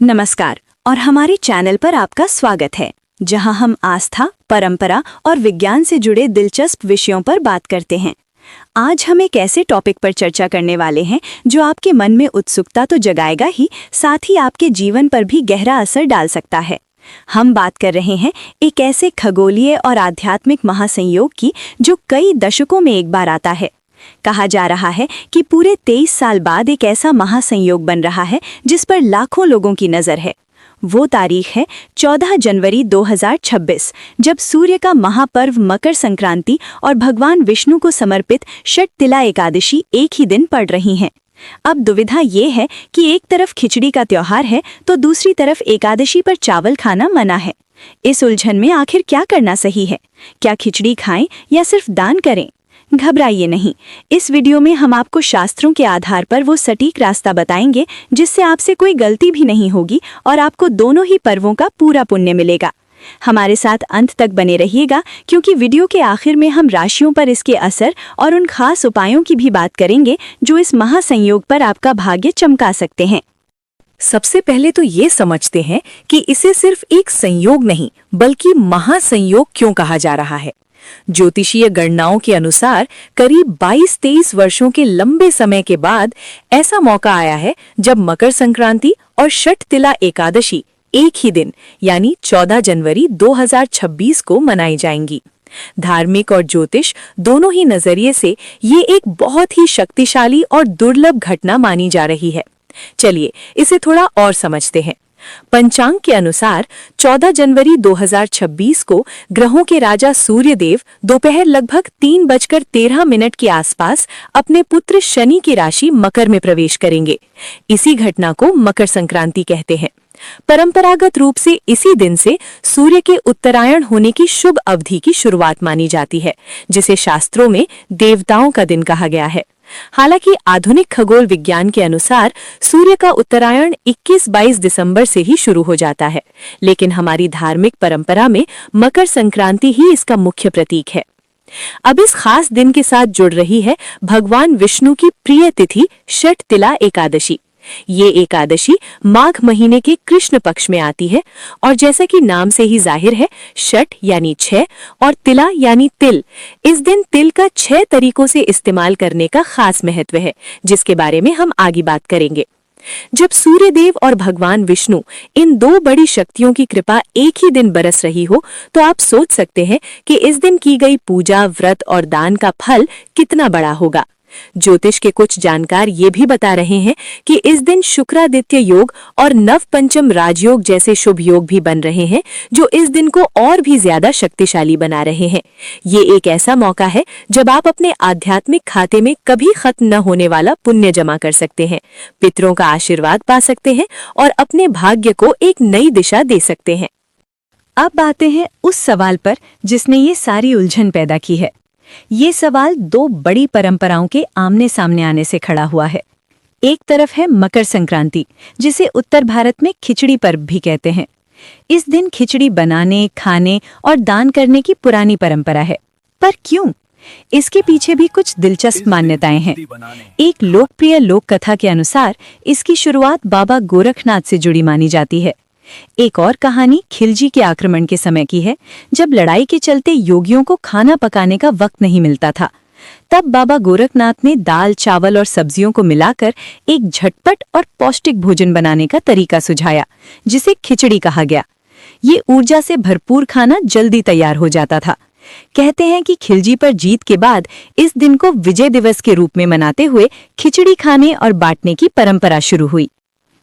नमस्कार और हमारे चैनल पर आपका स्वागत है, जहां हम आस्था, परंपरा और विज्ञान से जुड़े दिलचस्प विषयों पर बात करते हैं। आज हम एक ऐसे टॉपिक पर चर्चा करने वाले हैं जो आपके मन में उत्सुकता तो जगाएगा ही, साथ ही आपके जीवन पर भी गहरा असर डाल सकता है। हम बात कर रहे हैं एक ऐसे खगोलीय और आध्यात्मिक महासंयोग की जो कई दशकों में एक बार आता है। कहा जा रहा है कि पूरे 23 साल बाद एक ऐसा महासंयोग बन रहा है जिस पर लाखों लोगों की नज़र है। वो तारीख है 14 जनवरी 2026, जब सूर्य का महापर्व मकर संक्रांति और भगवान विष्णु को समर्पित षटतिला एकादशी एक ही दिन पड़ रही हैं। अब दुविधा ये है कि एक तरफ खिचड़ी का त्योहार है तो दूसरी तरफ एकादशी पर चावल खाना मना है। इस उलझन में आखिर क्या करना सही है? क्या खिचड़ी खाएं या सिर्फ दान करें? घबराइए नहीं, इस वीडियो में हम आपको शास्त्रों के आधार पर वो सटीक रास्ता बताएंगे जिससे आपसे कोई गलती भी नहीं होगी और आपको दोनों ही पर्वों का पूरा पुण्य मिलेगा। हमारे साथ अंत तक बने रहिएगा, क्योंकि वीडियो के आखिर में हम राशियों पर इसके असर और उन खास उपायों की भी बात करेंगे जो इस महासंयोग पर आपका भाग्य चमका सकते हैं। सबसे पहले तो ये समझते हैं कि इसे सिर्फ एक संयोग नहीं बल्कि महासंयोग क्यों कहा जा रहा है। ज्योतिषीय गणनाओं के अनुसार करीब 22-23 वर्षों के लंबे समय के बाद ऐसा मौका आया है जब मकर संक्रांति और षटतिला एकादशी एक ही दिन यानी 14 जनवरी 2026 को मनाई जाएंगी। धार्मिक और ज्योतिष दोनों ही नजरिए से ये एक बहुत ही शक्तिशाली और दुर्लभ घटना मानी जा रही है। चलिए इसे थोड़ा और समझते हैं। पंचांग के अनुसार 14 जनवरी 2026 को ग्रहों के राजा सूर्यदेव दोपहर लगभग 3:13 के आसपास अपने पुत्र शनि की राशि मकर में प्रवेश करेंगे। इसी घटना को मकर संक्रांति कहते हैं। परंपरागत रूप से इसी दिन से सूर्य के उत्तरायण होने की शुभ अवधि की शुरुआत मानी जाती है, जिसे शास्त्रों में देवताओं का दिन कहा गया है। हालांकि आधुनिक खगोल विज्ञान के अनुसार सूर्य का उत्तरायण 21-22 दिसंबर से ही शुरू हो जाता है, लेकिन हमारी धार्मिक परंपरा में मकर संक्रांति ही इसका मुख्य प्रतीक है। अब इस खास दिन के साथ जुड़ रही है भगवान विष्णु की प्रिय तिथि षटतिला एकादशी। ये एकादशी माघ महीने के कृष्ण पक्ष में आती है और जैसा कि नाम से ही जाहिर है, षट यानी 6 और तिला यानी तिल। इस दिन तिल का 6 तरीकों से इस्तेमाल करने का खास महत्व है, जिसके बारे में हम आगे बात करेंगे। जब सूर्यदेव और भगवान विष्णु इन दो बड़ी शक्तियों की कृपा एक ही दिन बरस रही हो, तो आप सोच सकते हैं कि इस दिन की गई पूजा, व्रत और दान का फल कितना बड़ा होगा। ज्योतिष के कुछ जानकार ये भी बता रहे हैं कि इस दिन शुक्रादित्य योग और नव पंचम राजयोग जैसे शुभ योग भी बन रहे हैं, जो इस दिन को और भी ज्यादा शक्तिशाली बना रहे हैं। ये एक ऐसा मौका है जब आप अपने आध्यात्मिक खाते में कभी खत्म न होने वाला पुण्य जमा कर सकते हैं, पितरों का आशीर्वाद पा सकते हैं और अपने भाग्य को एक नई दिशा दे सकते हैं। अब आते हैं उस सवाल पर जिसने ये सारी उलझन पैदा की है। ये सवाल दो बड़ी परंपराओं के आमने सामने आने से खड़ा हुआ है। एक तरफ है मकर संक्रांति, जिसे उत्तर भारत में खिचड़ी पर्व भी कहते हैं। इस दिन खिचड़ी बनाने, खाने और दान करने की पुरानी परंपरा है। पर क्यों? इसके पीछे भी कुछ दिलचस्प मान्यताएं हैं। एक लोकप्रिय लोक कथा के अनुसार इसकी शुरुआत बाबा गोरखनाथ से जुड़ी मानी जाती है। एक और कहानी खिलजी के आक्रमण के समय की है, जब लड़ाई के चलते योगियों को खाना पकाने का वक्त नहीं मिलता था। तब बाबा गोरखनाथ ने दाल, चावल और सब्जियों को मिलाकर एक झटपट और पौष्टिक भोजन बनाने का तरीका सुझाया, जिसे खिचड़ी कहा गया। ये ऊर्जा से भरपूर खाना जल्दी तैयार हो जाता था। कहते हैं कि खिलजी पर जीत के बाद इस दिन को विजय दिवस के रूप में मनाते हुए खिचड़ी खाने और बांटने की परंपरा शुरू हुई।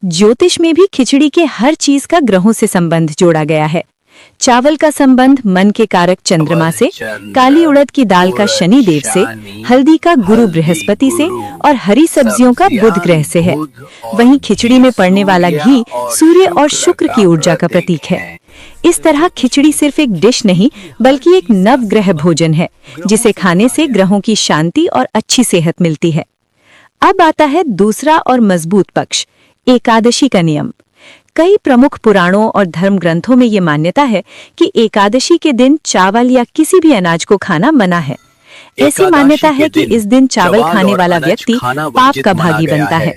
ज्योतिष में भी खिचड़ी के हर चीज का ग्रहों से संबंध जोड़ा गया है। चावल का संबंध मन के कारक चंद्रमा से, काली उड़द की दाल का शनि देव से, हल्दी का गुरु बृहस्पति से और हरी सब्जियों का बुध ग्रह से है। वहीं खिचड़ी में पड़ने वाला घी सूर्य और शुक्र की ऊर्जा का प्रतीक है। इस तरह खिचड़ी सिर्फ एक डिश नहीं बल्कि एक नवग्रह भोजन है, जिसे खाने से ग्रहों की शांति और अच्छी सेहत मिलती है। अब आता है दूसरा और मजबूत पक्ष, एकादशी का नियम। कई प्रमुख पुराणों और धर्म ग्रंथों में ये मान्यता है कि एकादशी के दिन चावल या किसी भी अनाज को खाना मना है। ऐसी मान्यता है कि इस दिन चावल खाने वाला व्यक्ति पाप का भागी बनता है।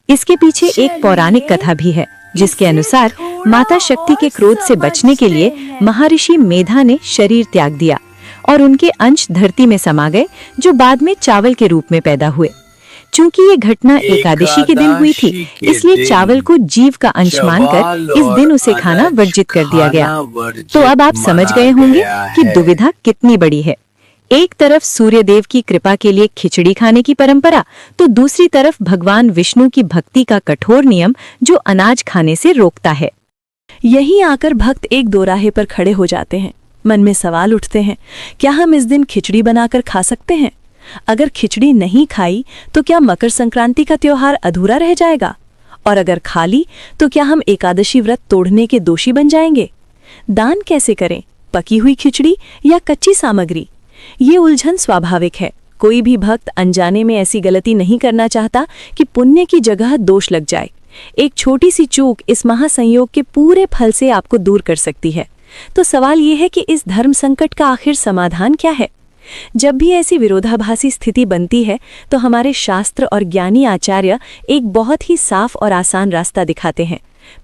इसके पीछे एक पौराणिक कथा भी है, जिसके अनुसार माता शक्ति के क्रोध से बचने के लिए महर्षि मेधा ने शरीर त्याग दिया और उनके अंश धरती में समा गए, जो बाद में चावल के रूप में पैदा हुए। चूंकि ये घटना एकादशी के दिन हुई थी, इसलिए चावल को जीव का अंश मानकर इस दिन उसे खाना वर्जित कर दिया गया। तो अब आप समझ गए होंगे कि दुविधा कितनी बड़ी है। एक तरफ सूर्य देव की कृपा के लिए खिचड़ी खाने की परंपरा, तो दूसरी तरफ भगवान विष्णु की भक्ति का कठोर नियम जो अनाज खाने से रोकता है। यहीं आकर भक्त एक दोराहे पर खड़े हो जाते हैं। मन में सवाल उठते हैं, क्या हम इस दिन खिचड़ी बनाकर खा सकते हैं? अगर खिचड़ी नहीं खाई तो क्या मकर संक्रांति का त्योहार अधूरा रह जाएगा? और अगर खा ली तो क्या हम एकादशी व्रत तोड़ने के दोषी बन जाएंगे? दान कैसे करें, पकी हुई खिचड़ी या कच्ची सामग्री? ये उलझन स्वाभाविक है। कोई भी भक्त अनजाने में ऐसी गलती नहीं करना चाहता कि पुण्य की जगह दोष लग जाए। एक छोटी सी चूक इस महासंयोग के पूरे फल से आपको दूर कर सकती है। तो सवाल ये है कि इस धर्म संकट का आखिर समाधान क्या है? जब भी ऐसी विरोधाभासी स्थिति बनती है तो हमारे शास्त्र और ज्ञानी आचार्य एक बहुत ही साफ और आसान रास्ता दिखाते हैं।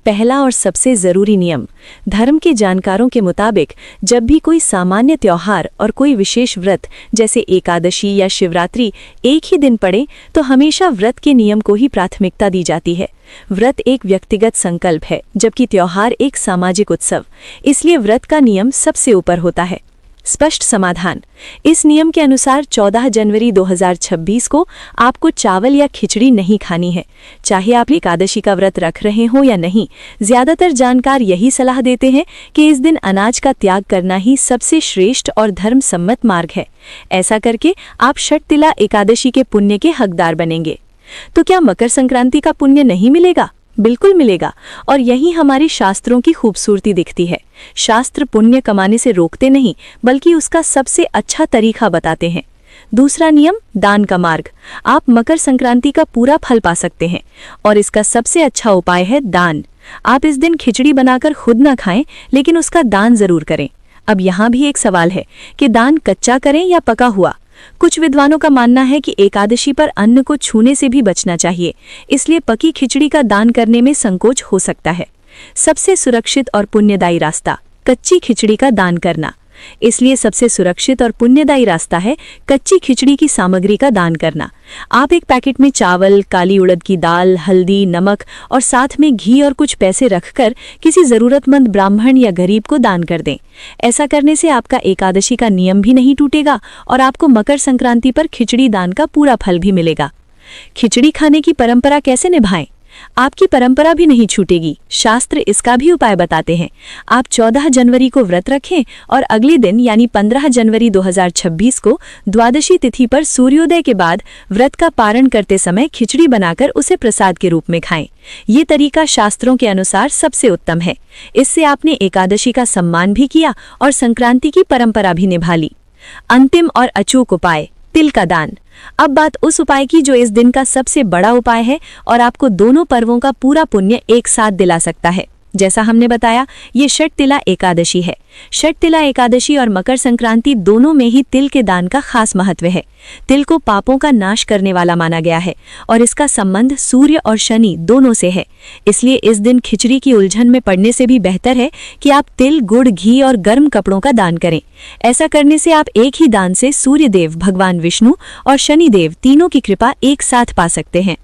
पहला और सबसे जरूरी नियम, धर्म के जानकारों के मुताबिक जब भी कोई सामान्य त्योहार और कोई विशेष व्रत जैसे एकादशी या शिवरात्रि एक ही दिन पड़े तो हमेशा व्रत के नियम को ही प्राथमिकता दी जाती है। व्रत एक व्यक्तिगत संकल्प है, जबकि त्योहार एक सामाजिक उत्सव, इसलिए व्रत का नियम सबसे ऊपर होता है। स्पष्ट समाधान, इस नियम के अनुसार 14 जनवरी 2026 को आपको चावल या खिचड़ी नहीं खानी है, चाहे आप एकादशी का व्रत रख रहे हो या नहीं। ज्यादातर जानकार यही सलाह देते हैं कि इस दिन अनाज का त्याग करना ही सबसे श्रेष्ठ और धर्म सम्मत मार्ग है। ऐसा करके आप षटतिला एकादशी के पुण्य के हकदार बनेंगे। तो क्या मकर संक्रांति का पुण्य नहीं मिलेगा? बिल्कुल मिलेगा, और यही हमारी शास्त्रों की खूबसूरती दिखती है। शास्त्र पुण्य कमाने से रोकते नहीं, बल्कि उसका सबसे अच्छा तरीका बताते हैं। दूसरा नियम, दान का मार्ग। आप मकर संक्रांति का पूरा फल पा सकते हैं, और इसका सबसे अच्छा उपाय है दान। आप इस दिन खिचड़ी बनाकर खुद न खाएं, लेकिन उसका दान जरूर करें। अब यहाँ भी एक सवाल है कि दान कच्चा करें या पका हुआ। कुछ विद्वानों का मानना है कि एकादशी पर अन्न को छूने से भी बचना चाहिए, इसलिए पकी खिचड़ी का दान करने में संकोच हो सकता है। सबसे सुरक्षित और पुण्यदायी रास्ता, कच्ची खिचड़ी का दान करना। इसलिए सबसे सुरक्षित और पुण्यदायी रास्ता है कच्ची खिचड़ी की सामग्री का दान करना। आप एक पैकेट में चावल, काली उड़द की दाल, हल्दी, नमक और साथ में घी और कुछ पैसे रखकर किसी जरूरतमंद ब्राह्मण या गरीब को दान कर दें। ऐसा करने से आपका एकादशी का नियम भी नहीं टूटेगा और आपको मकर संक्रांति पर खिचड़ी दान का पूरा फल भी मिलेगा। खिचड़ी खाने की परंपरा कैसे निभाएं? आपकी परंपरा भी नहीं छूटेगी। शास्त्र इसका भी उपाय बताते हैं। आप 14 जनवरी को व्रत रखें और अगले दिन यानी 15 जनवरी 2026 को द्वादशी तिथि पर सूर्योदय के बाद व्रत का पारण करते समय खिचड़ी बनाकर उसे प्रसाद के रूप में खाएं। ये तरीका शास्त्रों के अनुसार सबसे उत्तम है। इससे आपने एकादशी का सम्मान भी किया और संक्रांति की परंपरा भी निभा ली। अंतिम और अचूक उपाय, तिल का दान। अब बात उस उपाय की जो इस दिन का सबसे बड़ा उपाय है और आपको दोनों पर्वों का पूरा पुण्य एक साथ दिला सकता है। जैसा हमने बताया, ये षटतिला एकादशी है। षटतिला एकादशी और मकर संक्रांति दोनों में ही तिल के दान का खास महत्व है। तिल को पापों का नाश करने वाला माना गया है और इसका संबंध सूर्य और शनि दोनों से है। इसलिए इस दिन खिचड़ी की उलझन में पड़ने से भी बेहतर है कि आप तिल, गुड़, घी और गर्म कपड़ों का दान करें। ऐसा करने से आप एक ही दान से सूर्यदेव, भगवान विष्णु और शनिदेव तीनों की कृपा एक साथ पा सकते हैं।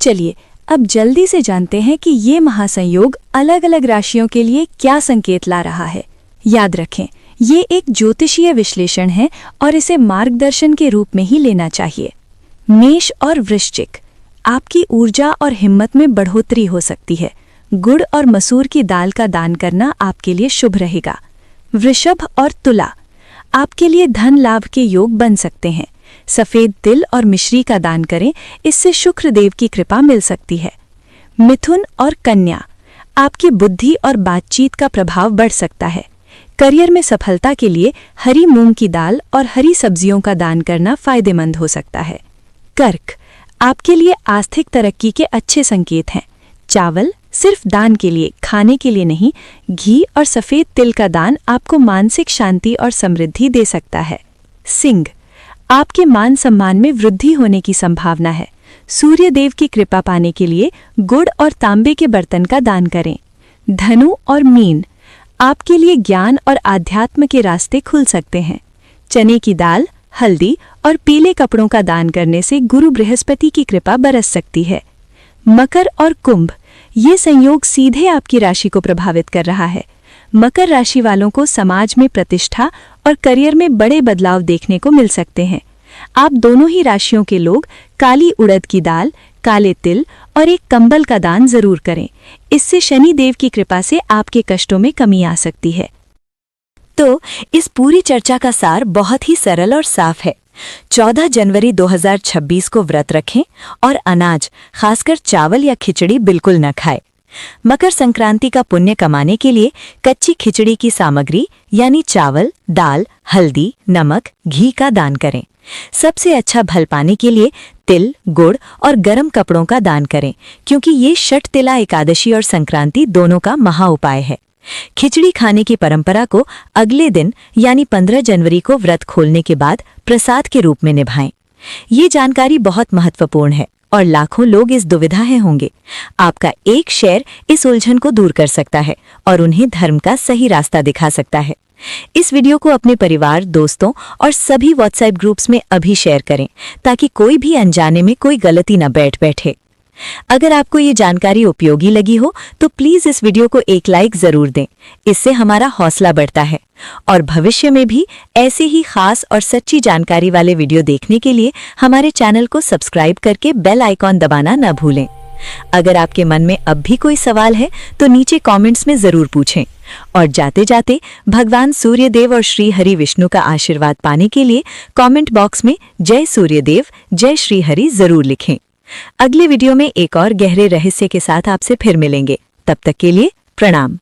चलिए अब जल्दी से जानते हैं कि ये महासंयोग अलग अलग राशियों के लिए क्या संकेत ला रहा है। याद रखें, ये एक ज्योतिषीय विश्लेषण है और इसे मार्गदर्शन के रूप में ही लेना चाहिए। मेष और वृश्चिक, आपकी ऊर्जा और हिम्मत में बढ़ोतरी हो सकती है। गुड़ और मसूर की दाल का दान करना आपके लिए शुभ रहेगा। वृषभ और तुला, आपके लिए धन लाभ के योग बन सकते हैं। सफेद तिल और मिश्री का दान करें, इससे शुक्र देव की कृपा मिल सकती है। मिथुन और कन्या, आपकी बुद्धि और बातचीत का प्रभाव बढ़ सकता है। करियर में सफलता के लिए हरी मूंग की दाल और हरी सब्जियों का दान करना फायदेमंद हो सकता है। कर्क, आपके लिए आर्थिक तरक्की के अच्छे संकेत हैं। चावल सिर्फ दान के लिए, खाने के लिए नहीं, घी और सफेद तिल का दान आपको मानसिक शांति और समृद्धि दे सकता है। सिंह, आपके मान सम्मान में वृद्धि होने की संभावना है। सूर्य देव की कृपा पाने के लिए गुड़ और तांबे के बर्तन का दान करें। धनु और मीन, आपके लिए ज्ञान और आध्यात्म के रास्ते खुल सकते हैं। चने की दाल, हल्दी और पीले कपड़ों का दान करने से गुरु बृहस्पति की कृपा बरस सकती है। मकर और कुंभ, ये संयोग सीधे आपकी राशि को प्रभावित कर रहा है। मकर राशि वालों को समाज में प्रतिष्ठा और करियर में बड़े बदलाव देखने को मिल सकते हैं। आप दोनों ही राशियों के लोग काली उड़द की दाल, काले तिल और एक कंबल का दान जरूर करें। इससे शनि देव की कृपा से आपके कष्टों में कमी आ सकती है। तो इस पूरी चर्चा का सार बहुत ही सरल और साफ है। 14 जनवरी 2026 को व्रत रखें और अनाज, खासकर चावल या खिचड़ी बिल्कुल न खाएं। मकर संक्रांति का पुण्य कमाने के लिए कच्ची खिचड़ी की सामग्री यानी चावल, दाल, हल्दी, नमक, घी का दान करें। सबसे अच्छा फल पाने के लिए तिल, गुड़ और गर्म कपड़ों का दान करें, क्योंकि ये षटतिला एकादशी और संक्रांति दोनों का महा उपाय है। खिचड़ी खाने की परंपरा को अगले दिन यानी 15 जनवरी को व्रत खोलने के बाद प्रसाद के रूप में निभाएं। ये जानकारी बहुत महत्वपूर्ण है और लाखों लोग इस दुविधा में होंगे। आपका एक शेयर इस उलझन को दूर कर सकता है और उन्हें धर्म का सही रास्ता दिखा सकता है। इस वीडियो को अपने परिवार, दोस्तों और सभी व्हाट्सएप ग्रुप्स में अभी शेयर करें ताकि कोई भी अनजाने में कोई गलती न बैठे। अगर आपको ये जानकारी उपयोगी लगी हो तो प्लीज इस वीडियो को एक लाइक जरूर दें। इससे हमारा हौसला बढ़ता है और भविष्य में भी ऐसे ही खास और सच्ची जानकारी वाले वीडियो देखने के लिए हमारे चैनल को सब्सक्राइब करके बेल आइकॉन दबाना न भूलें। अगर आपके मन में अब भी कोई सवाल है तो नीचे कमेंट्स में जरूर पूछें और जाते जाते भगवान सूर्यदेव और श्री हरि विष्णु का आशीर्वाद पाने के लिए कमेंट बॉक्स में जय सूर्यदेव, जय श्री हरि जरूर लिखें। अगले वीडियो में एक और गहरे रहस्य के साथ आपसे फिर मिलेंगे। तब तक के लिए प्रणाम।